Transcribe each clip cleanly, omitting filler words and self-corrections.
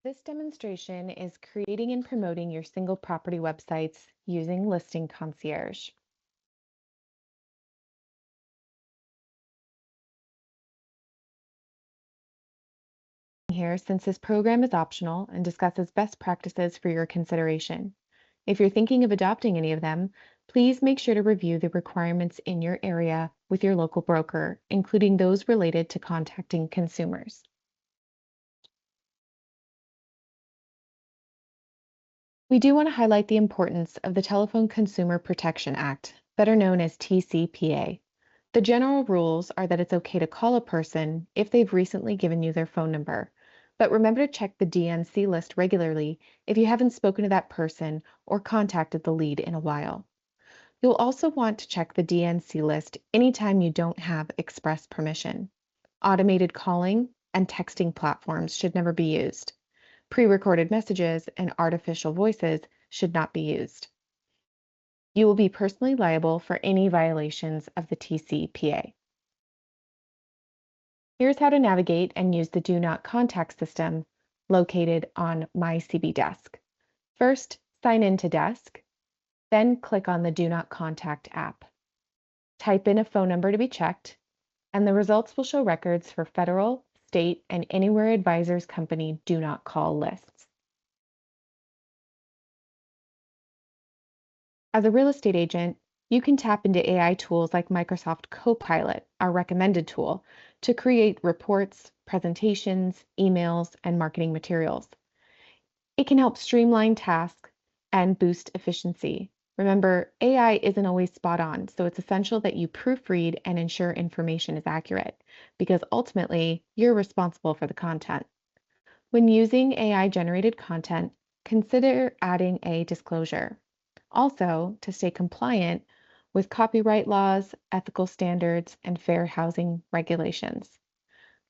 This demonstration is creating and promoting your single property websites using Listing Concierge. Here, since this program is optional and discusses best practices for your consideration. If you're thinking of adopting any of them, please make sure to review the requirements in your area with your local broker, including those related to contacting consumers. We do want to highlight the importance of the Telephone Consumer Protection Act, better known as TCPA. The general rules are that it's okay to call a person if they've recently given you their phone number, but remember to check the DNC list regularly if you haven't spoken to that person or contacted the lead in a while. You'll also want to check the DNC list anytime you don't have express permission. Automated calling and texting platforms should never be used. Pre-recorded messages and artificial voices should not be used. You will be personally liable for any violations of the TCPA. Here's how to navigate and use the Do Not Contact system located on My CB Desk. First, sign in to Desk, then click on the Do Not Contact app. Type in a phone number to be checked, and the results will show records for federal, state, and anywhere advisors company do not call lists. As a real estate agent, you can tap into AI tools like Microsoft Copilot, our recommended tool, to create reports, presentations, emails, and marketing materials. It can help streamline tasks and boost efficiency. Remember, AI isn't always spot on, so it's essential that you proofread and ensure information is accurate, because ultimately, you're responsible for the content. When using AI-generated content, consider adding a disclosure. Also, to stay compliant with copyright laws, ethical standards, and fair housing regulations.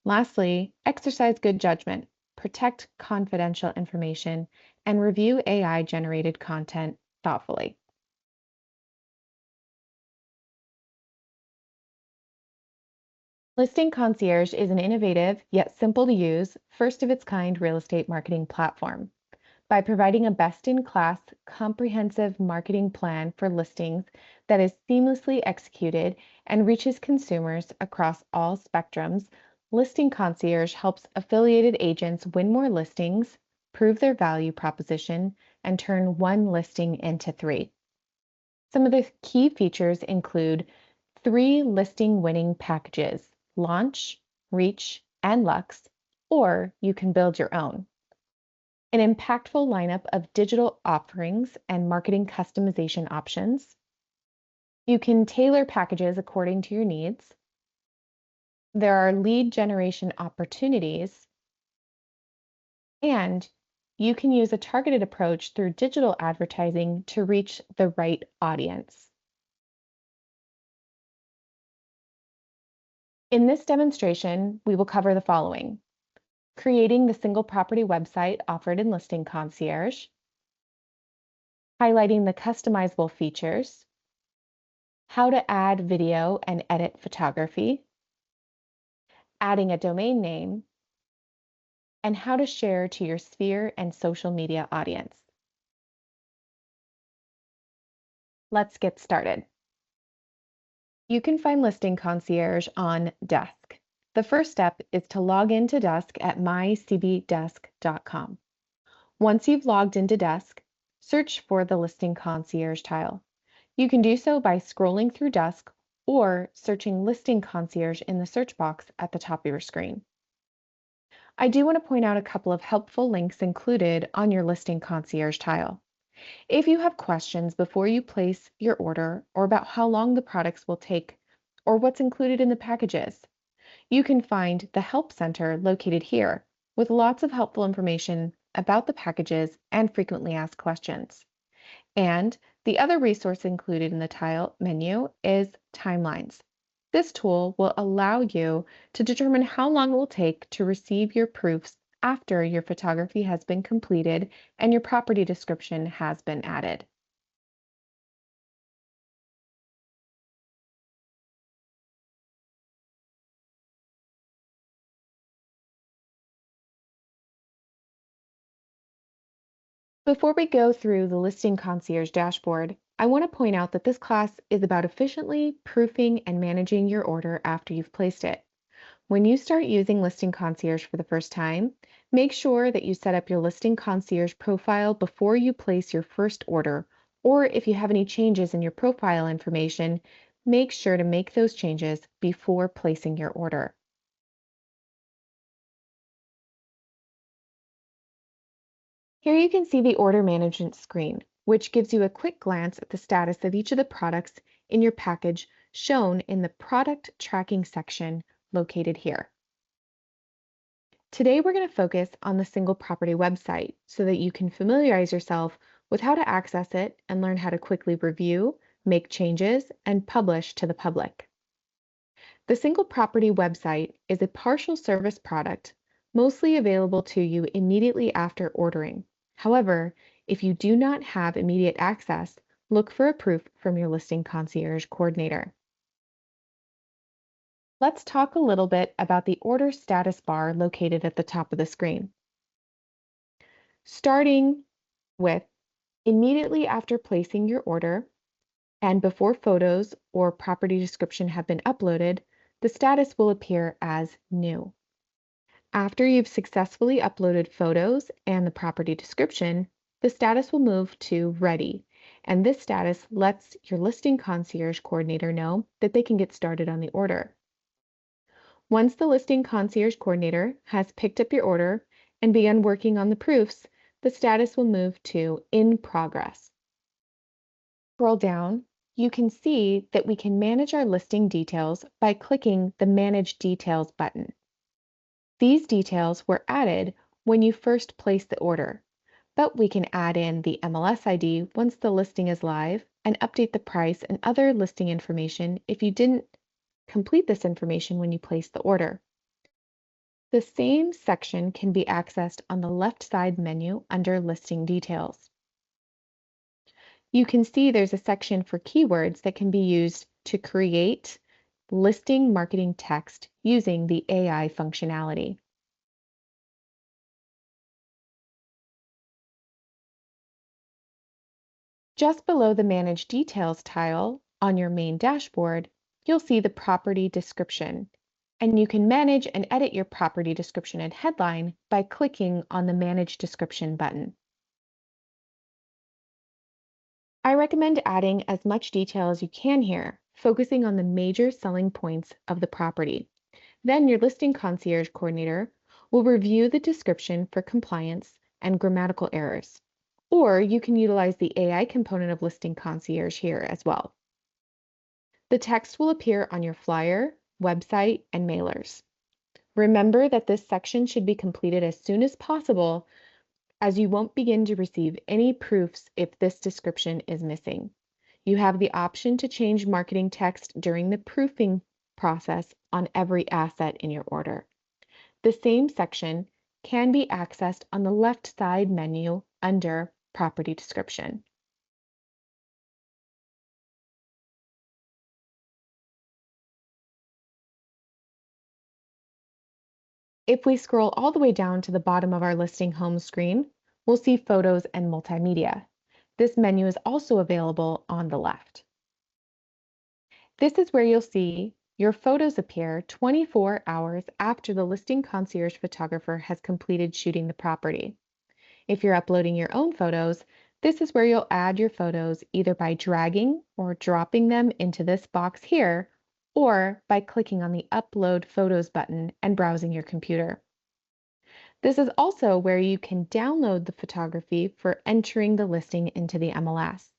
Lastly, exercise good judgment, protect confidential information, and review AI-generated content thoughtfully. Listing Concierge is an innovative yet simple to use, first of its kind real estate marketing platform. By providing a best-in-class, comprehensive marketing plan for listings that is seamlessly executed and reaches consumers across all spectrums, Listing Concierge helps affiliated agents win more listings, prove their value proposition, and turn one listing into three. Some of the key features include 3 listing winning packages: Launch, Reach, and Lux, or you can build your own. An impactful lineup of digital offerings and marketing customization options. You can tailor packages according to your needs. There are lead generation opportunities, and you can use a targeted approach through digital advertising to reach the right audience. In this demonstration, we will cover the following: creating the single property website offered in Listing Concierge, highlighting the customizable features, how to add video and edit photography, adding a domain name, and how to share to your sphere and social media audience. Let's get started. You can find Listing Concierge on Desk. The first step is to log into Desk at mycbdesk.com. Once you've logged into Desk, search for the Listing Concierge tile. You can do so by scrolling through Desk or searching Listing Concierge in the search box at the top of your screen. I do want to point out a couple of helpful links included on your Listing Concierge tile. If you have questions before you place your order or about how long the products will take or what's included in the packages, you can find the Help Center located here with lots of helpful information about the packages and frequently asked questions. And the other resource included in the tile menu is Timelines. This tool will allow you to determine how long it will take to receive your proofs after your photography has been completed and your property description has been added. Before we go through the Listing Concierge dashboard, I want to point out that this class is about efficiently proofing and managing your order after you've placed it. When you start using Listing Concierge for the first time, make sure that you set up your Listing Concierge profile before you place your first order, or if you have any changes in your profile information, make sure to make those changes before placing your order. Here you can see the order management screen, which gives you a quick glance at the status of each of the products in your package shown in the product tracking section located here. Today, we're going to focus on the single property website so that you can familiarize yourself with how to access it and learn how to quickly review, make changes, and publish to the public. The single property website is a partial service product mostly available to you immediately after ordering. However, if you do not have immediate access, look for a proof from your listing concierge coordinator. Let's talk a little bit about the order status bar located at the top of the screen. Starting with immediately after placing your order and before photos or property description have been uploaded, the status will appear as new. After you've successfully uploaded photos and the property description, the status will move to ready, and this status lets your listing concierge coordinator know that they can get started on the order. Once the listing concierge coordinator has picked up your order and begun working on the proofs, the status will move to in progress. Scroll down, you can see that we can manage our listing details by clicking the Manage Details button. These details were added when you first placed the order, but we can add in the MLS ID once the listing is live and update the price and other listing information if you didn't complete this information when you placed the order. The same section can be accessed on the left side menu under Listing Details. You can see there's a section for keywords that can be used to create listing marketing text using the AI functionality. Just below the Manage Details tile on your main dashboard, you'll see the property description, and you can manage and edit your property description and headline by clicking on the Manage Description button. I recommend adding as much detail as you can here, focusing on the major selling points of the property. Then your listing concierge coordinator will review the description for compliance and grammatical errors. Or you can utilize the AI component of Listing Concierge here as well. The text will appear on your flyer, website, and mailers. Remember that this section should be completed as soon as possible, as you won't begin to receive any proofs if this description is missing. You have the option to change marketing text during the proofing process on every asset in your order. The same section can be accessed on the left side menu under Property Description. If we scroll all the way down to the bottom of our listing home screen, we'll see Photos and Multimedia. This menu is also available on the left. This is where you'll see your photos appear 24 hours after the listing concierge photographer has completed shooting the property. If you're uploading your own photos, this is where you'll add your photos either by dragging or dropping them into this box here, or by clicking on the Upload Photos button and browsing your computer. This is also where you can download the photography for entering the listing into the MLS.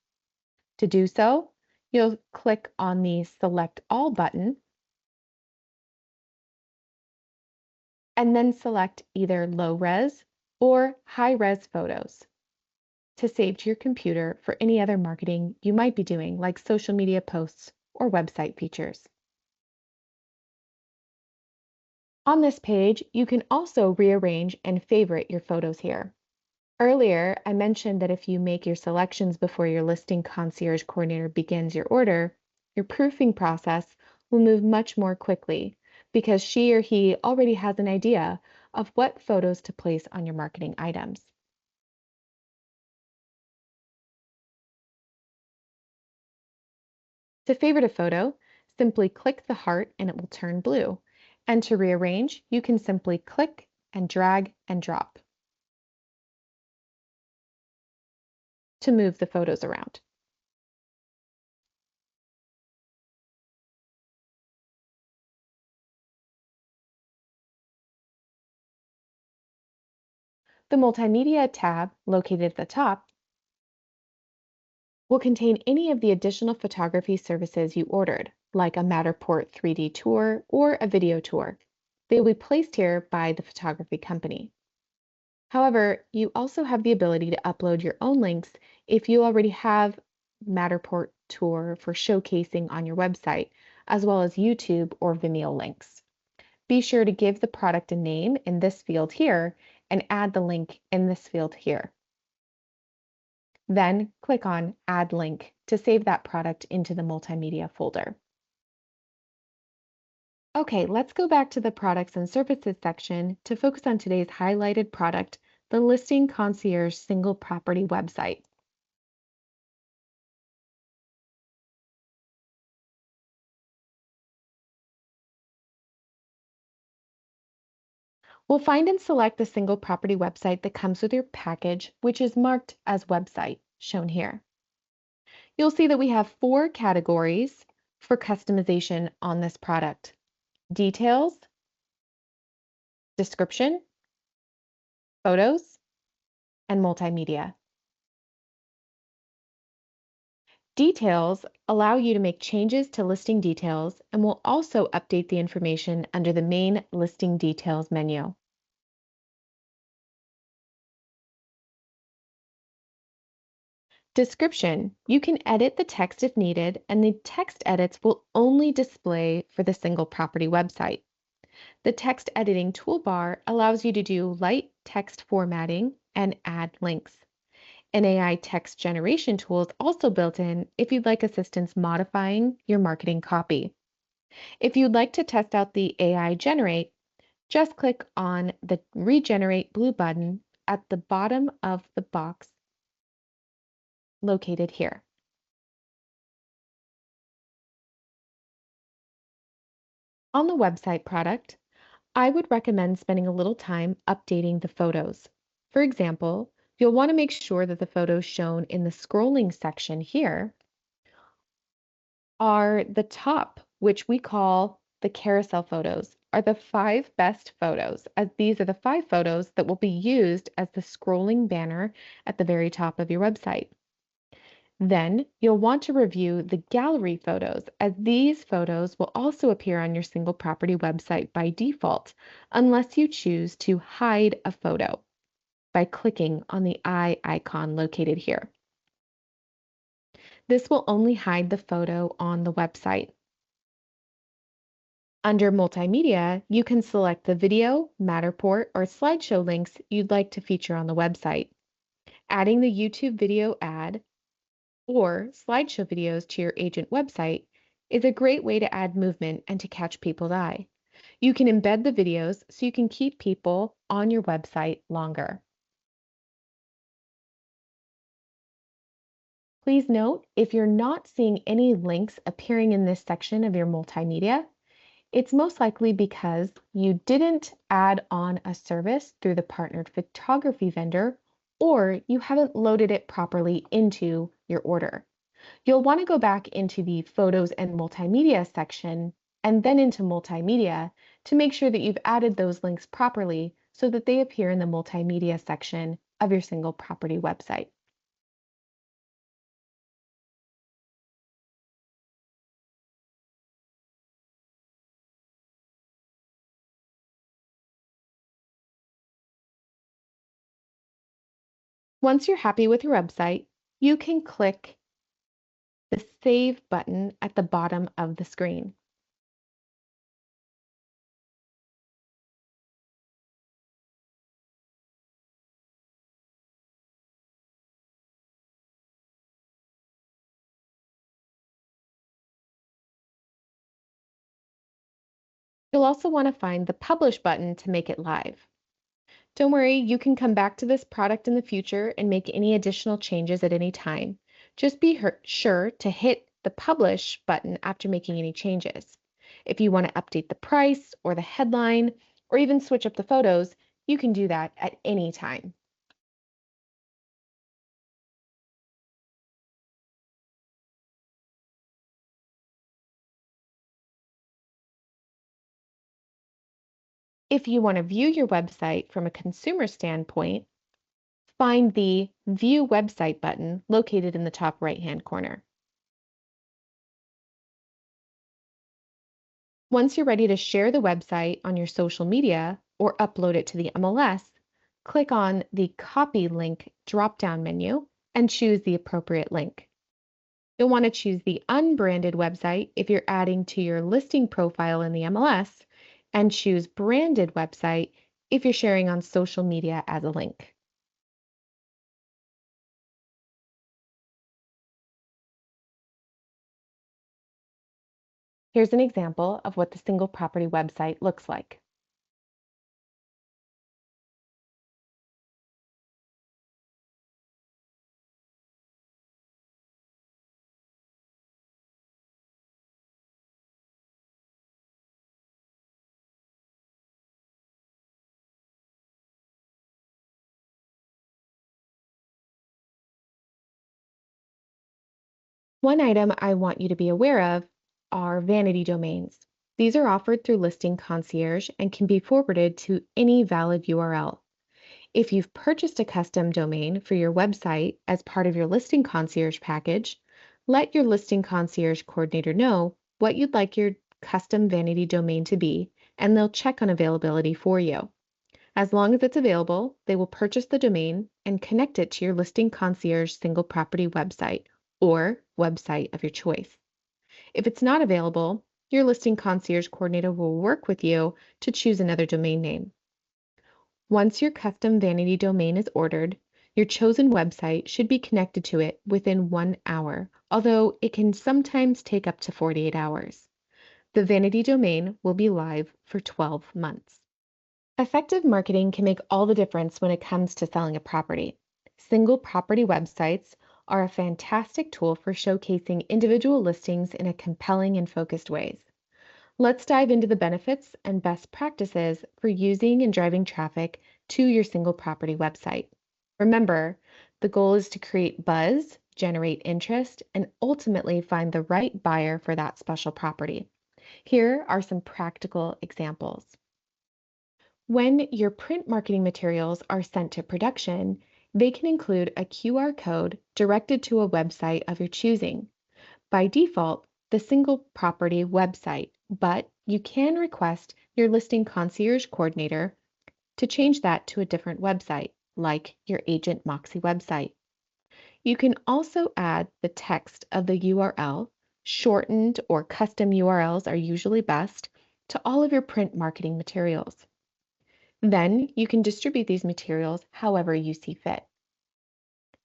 To do so, you'll click on the Select All button and then select either low res or high res photos to save to your computer for any other marketing you might be doing, like social media posts or website features. On this page, you can also rearrange and favorite your photos here. Earlier, I mentioned that if you make your selections before your listing concierge coordinator begins your order, your proofing process will move much more quickly because she or he already has an idea of what photos to place on your marketing items. To favorite a photo, simply click the heart and it will turn blue. And to rearrange, you can simply click and drag and drop to move the photos around. The Multimedia tab, located at the top, will contain any of the additional photography services you ordered, like a Matterport 3D tour or a video tour. They will be placed here by the photography company. However, you also have the ability to upload your own links if you already have Matterport tour for showcasing on your website, as well as YouTube or Vimeo links. Be sure to give the product a name in this field here and add the link in this field here. Then click on Add Link to save that product into the multimedia folder. Okay, let's go back to the Products and Services section to focus on today's highlighted product, the Listing Concierge single property website. We'll find and select the single property website that comes with your package, which is marked as website, shown here. You'll see that we have 4 categories for customization on this product: details, description, photos, and multimedia. Details allow you to make changes to listing details and will also update the information under the main listing details menu. Description: you can edit the text if needed, and the text edits will only display for the single property website. The text editing toolbar allows you to do light text formatting and add links. An AI text generation tool is also built in if you'd like assistance modifying your marketing copy. If you'd like to test out the AI Generate, just click on the Regenerate blue button at the bottom of the box located here. On the website product, I would recommend spending a little time updating the photos. For example, you'll want to make sure that the photos shown in the scrolling section here are the top, which we call the carousel photos, are the 5 best photos, as these are the 5 photos that will be used as the scrolling banner at the very top of your website. Then you'll want to review the gallery photos, as these photos will also appear on your single property website by default, unless you choose to hide a photo by clicking on the eye icon located here. This will only hide the photo on the website. Under Multimedia, you can select the video, Matterport, or slideshow links you'd like to feature on the website. Adding the YouTube video ad or slideshow videos to your agent website is a great way to add movement and to catch people's eye. You can embed the videos so you can keep people on your website longer. Please note, if you're not seeing any links appearing in this section of your multimedia, it's most likely because you didn't add on a service through the partnered photography vendor, or you haven't loaded it properly into your order. You'll want to go back into the Photos and Multimedia section and then into Multimedia to make sure that you've added those links properly so that they appear in the Multimedia section of your single property website. Once you're happy with your website, you can click the Save button at the bottom of the screen. You'll also want to find the Publish button to make it live. Don't worry, you can come back to this product in the future and make any additional changes at any time. Just be sure to hit the Publish button after making any changes. If you want to update the price or the headline, or even switch up the photos, you can do that at any time. If you want to view your website from a consumer standpoint, find the View Website button located in the top right-hand corner. Once you're ready to share the website on your social media or upload it to the MLS, click on the Copy Link drop-down menu and choose the appropriate link. You'll want to choose the unbranded website if you're adding to your listing profile in the MLS, and choose branded website if you're sharing on social media as a link. Here's an example of what the single property website looks like. One item I want you to be aware of are vanity domains. These are offered through Listing Concierge and can be forwarded to any valid URL. If you've purchased a custom domain for your website as part of your Listing Concierge package, let your Listing Concierge coordinator know what you'd like your custom vanity domain to be, and they'll check on availability for you. As long as it's available, they will purchase the domain and connect it to your Listing Concierge single property website or website of your choice. If it's not available, your Listing Concierge coordinator will work with you to choose another domain name. Once your custom vanity domain is ordered, your chosen website should be connected to it within 1 hour, although it can sometimes take up to 48 hours. The vanity domain will be live for 12 months. Effective marketing can make all the difference when it comes to selling a property. Single property websites are a fantastic tool for showcasing individual listings in a compelling and focused ways. Let's dive into the benefits and best practices for using and driving traffic to your single property website. Remember, the goal is to create buzz, generate interest, and ultimately find the right buyer for that special property. Here are some practical examples. When your print marketing materials are sent to production, they can include a QR code directed to a website of your choosing. By default, the single property website, but you can request your listing concierge coordinator to change that to a different website, like your agent Moxie website. You can also add the text of the URL, shortened or custom URLs are usually best, to all of your print marketing materials. Then you can distribute these materials however you see fit.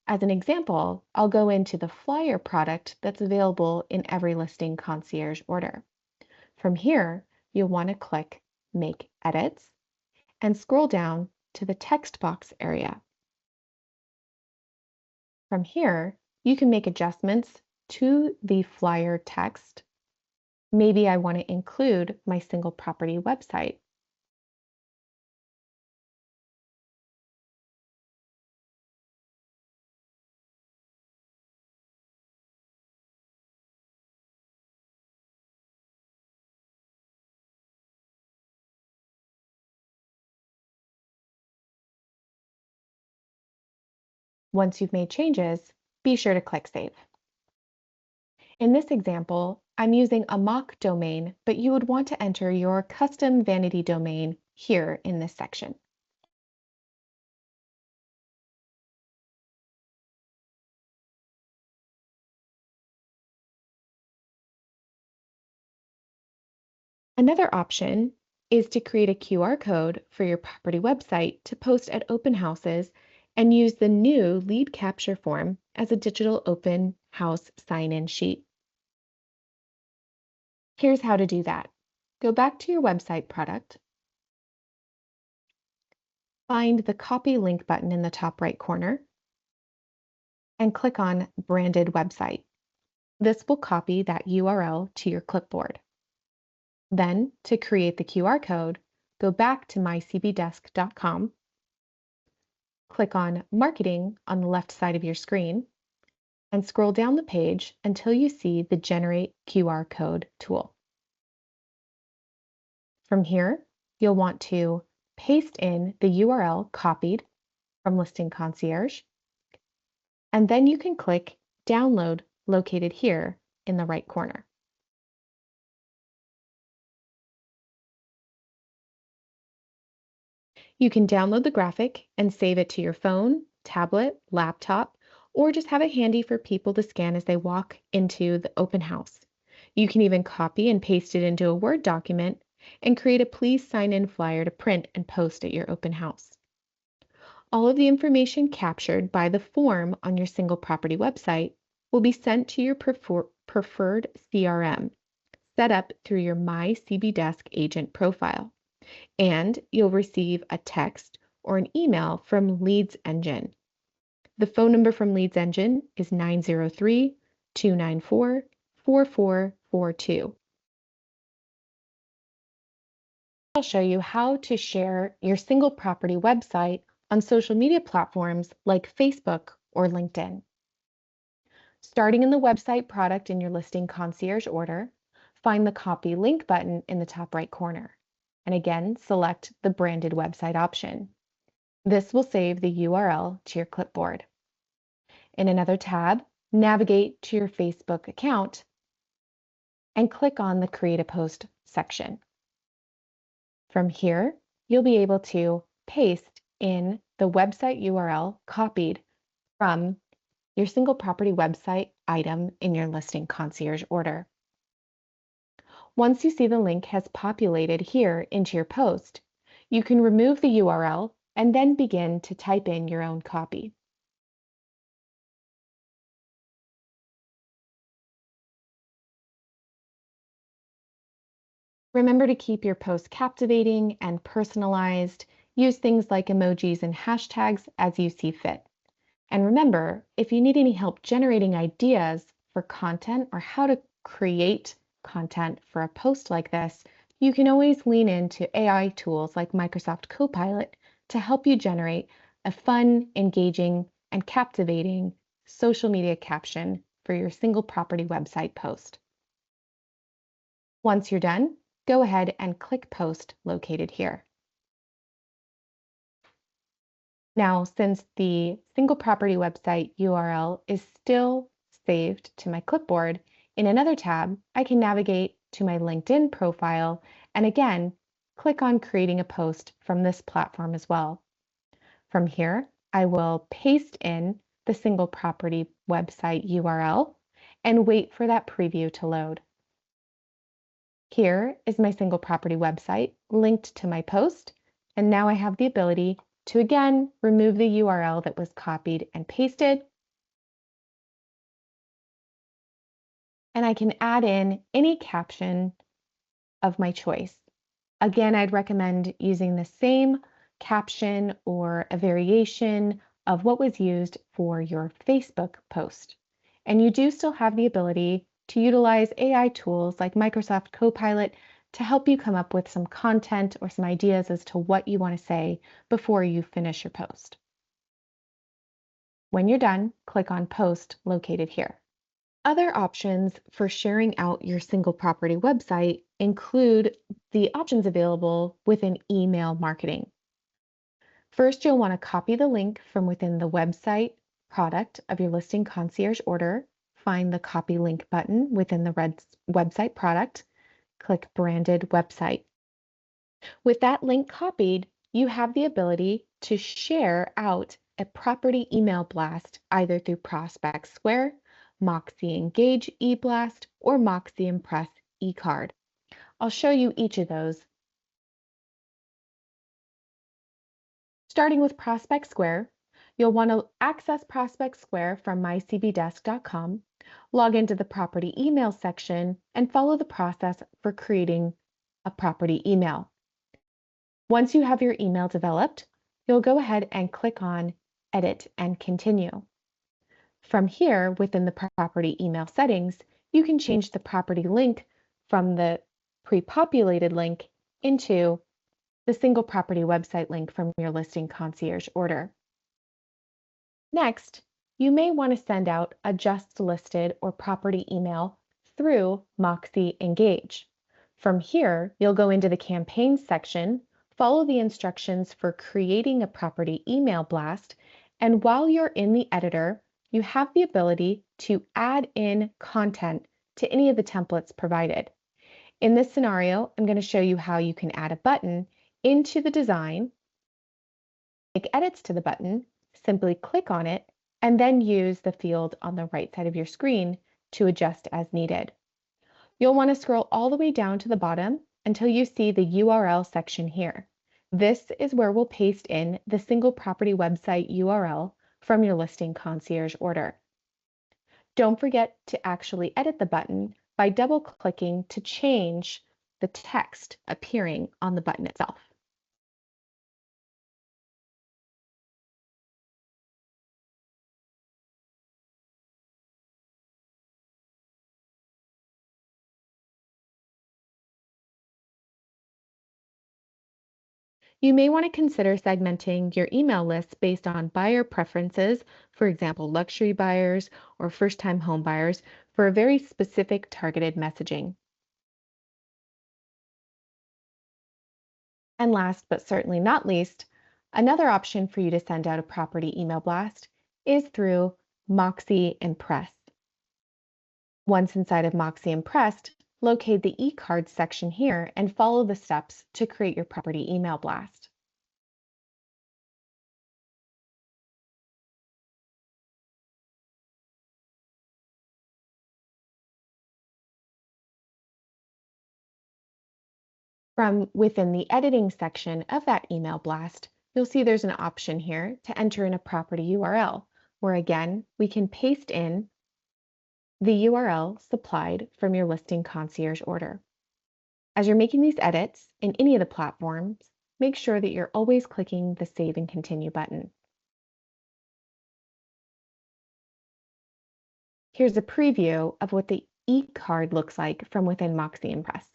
As an example, I'll go into the flyer product that's available in every listing concierge order. From here, you'll want to click Make Edits and scroll down to the text box area. From here, you can make adjustments to the flyer text. Maybe I want to include my single property website. Once you've made changes, be sure to click Save. In this example, I'm using a mock domain, but you would want to enter your custom vanity domain here in this section. Another option is to create a QR code for your property website to post at open houses and use the new lead capture form as a digital open house sign-in sheet. Here's how to do that. Go back to your website product, find the copy link button in the top right corner, and click on Branded Website. This will copy that URL to your clipboard. Then, to create the QR code, go back to mycbdesk.com, click on Marketing on the left side of your screen, and scroll down the page until you see the Generate QR Code tool. From here, you'll want to paste in the URL copied from Listing Concierge, and then you can click Download located here in the right corner. You can download the graphic and save it to your phone, tablet, laptop, or just have it handy for people to scan as they walk into the open house. You can even copy and paste it into a Word document and create a please sign in flyer to print and post at your open house. All of the information captured by the form on your single property website will be sent to your preferred CRM set up through your MyCBDesk agent profile, and you'll receive a text or an email from Leads Engine. The phone number from Leads Engine is 903-294-4442. I'll show you how to share your single property website on social media platforms like Facebook or LinkedIn. Starting in the website product in your Listing Concierge order, find the Copy Link button in the top right corner, and again, select the Branded Website option. This will save the URL to your clipboard. In another tab, navigate to your Facebook account and click on the Create a Post section. From here, you'll be able to paste in the website URL copied from your single property website item in your Listing Concierge order. Once you see the link has populated here into your post, you can remove the URL and then begin to type in your own copy. Remember to keep your posts captivating and personalized. Use things like emojis and hashtags as you see fit. And remember, if you need any help generating ideas for content or how to create content for a post like this, you can always lean into AI tools like Microsoft Copilot to help you generate a fun, engaging, and captivating social media caption for your single property website post. Once you're done, go ahead and click Post located here. Now, since the single property website URL is still saved to my clipboard, in another tab, I can navigate to my LinkedIn profile and again, click on creating a post from this platform as well. From here, I will paste in the single property website URL and wait for that preview to load. Here is my single property website linked to my post, and now I have the ability to again remove the URL that was copied and pasted, and I can add in any caption of my choice. Again, I'd recommend using the same caption or a variation of what was used for your Facebook post. And you do still have the ability to utilize AI tools like Microsoft Copilot to help you come up with some content or some ideas as to what you want to say before you finish your post. When you're done, click on Post located here. Other options for sharing out your single property website include the options available within email marketing. First, you'll want to copy the link from within the website product of your Listing Concierge order. Find the Copy Link button within the red website product. Click Branded Website. With that link copied, you have the ability to share out a property email blast either through Prospect Square, Moxie Engage eBlast, or Moxie Impress eCard. I'll show you each of those. Starting with Prospect Square, you'll want to access Prospect Square from mycbdesk.com, log into the property email section, and follow the process for creating a property email. Once you have your email developed, you'll go ahead and click on Edit and Continue. From here, within the property email settings, you can change the property link from the pre-populated link into the single property website link from your listing concierge order. Next, you may want to send out a just listed or property email through Moxie Engage. From here, you'll go into the campaigns section, follow the instructions for creating a property email blast, and while you're in the editor, you have the ability to add in content to any of the templates provided. In this scenario, I'm going to show you how you can add a button into the design, make edits to the button, simply click on it, and then use the field on the right side of your screen to adjust as needed. You'll want to scroll all the way down to the bottom until you see the URL section here. This is where we'll paste in the single property website URL from your listing concierge order. Don't forget to actually edit the button by double-clicking to change the text appearing on the button itself. You may want to consider segmenting your email list based on buyer preferences, for example, luxury buyers or first-time home buyers, for a very specific targeted messaging. And last but certainly not least, another option for you to send out a property email blast is through Moxie Impress. Once inside of Moxie Impress, locate the eCards section here and follow the steps to create your property email blast. From within the editing section of that email blast, you'll see there's an option here to enter in a property URL, where again, we can paste in the URL supplied from your listing concierge order. As you're making these edits in any of the platforms, make sure that you're always clicking the Save and Continue button. Here's a preview of what the e-card looks like from within Moxie Impress.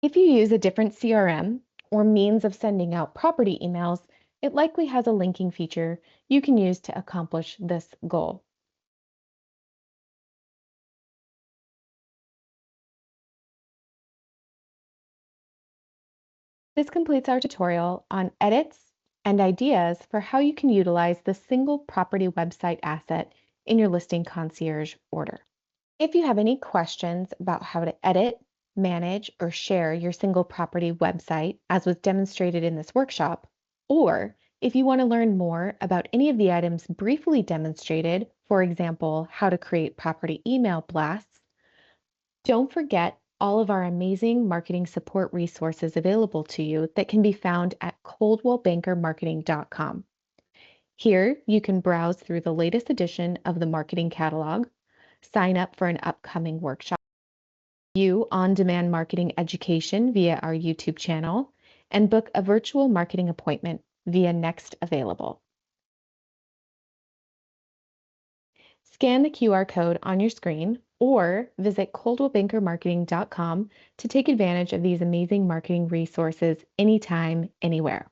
If you use a different CRM or means of sending out property emails, it likely has a linking feature you can use to accomplish this goal. This completes our tutorial on edits and ideas for how you can utilize the single property website asset in your listing concierge order. If you have any questions about how to edit, manage, or share your single property website, as was demonstrated in this workshop, or if you want to learn more about any of the items briefly demonstrated, for example, how to create property email blasts, don't forget all of our amazing marketing support resources available to you that can be found at coldwellbankermarketing.com. Here, you can browse through the latest edition of the marketing catalog, sign up for an upcoming workshop, view on-demand marketing education via our YouTube channel, and book a virtual marketing appointment via Next Available. Scan the QR code on your screen or visit coldwellbankermarketing.com to take advantage of these amazing marketing resources anytime, anywhere.